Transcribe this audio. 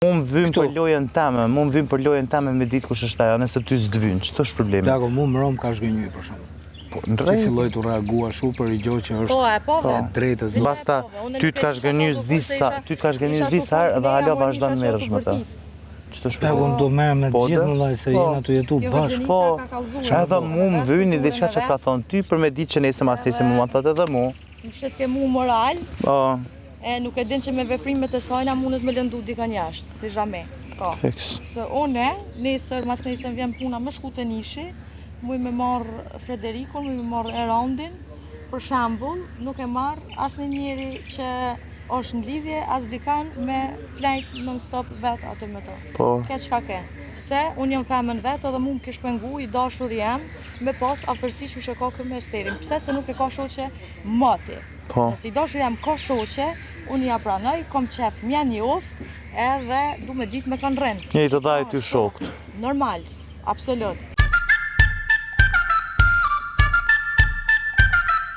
Unë vim për lojën teme me ditë kush është ajo, nëse ty s'dvyn, ç'to është problemi? Plako, mu më rom ka shgënjy për shembull. Që filloj të reagua shumë për i gjë që është e drejtës. Basta ty të ka shgënjy s'disa herë dhe hala vazhdon merresh me të. Ç'to është? Plako, unë do merrem me të gjithë vëllai se jena të jetu bashkë. Po, edhe mu më vyni diçka që ka thonë ty për me ditë që nesër mas nesër më thotë edhe mu. Në shet ke mu moral, Po. e nuk e din që me veprimet e sajna mundet me lëndu dikën jashtë, si zhame. Po. Fiks. Se une, mas nesër vjen puna më shku të nishi, muj me marë Frederikon, muj me marë Erondin, për shambull, nuk e marë asë njëri që është në lidhje, as dikan me flajt non-stop vetë atë me të. Po. Ke qka ke. Se unë jam femën vetë edhe mu më kish pengu i dashur jam me pas afërsi që shë ka këmë esterin. Pse se nuk e ka shoqe mati. Po. Nëse i dashur jam ka shoqe, unë ja pranoj, kom qef mja një oft, edhe du me ditë me kanë rënë. Një të daj ty shokt. Normal, absolut.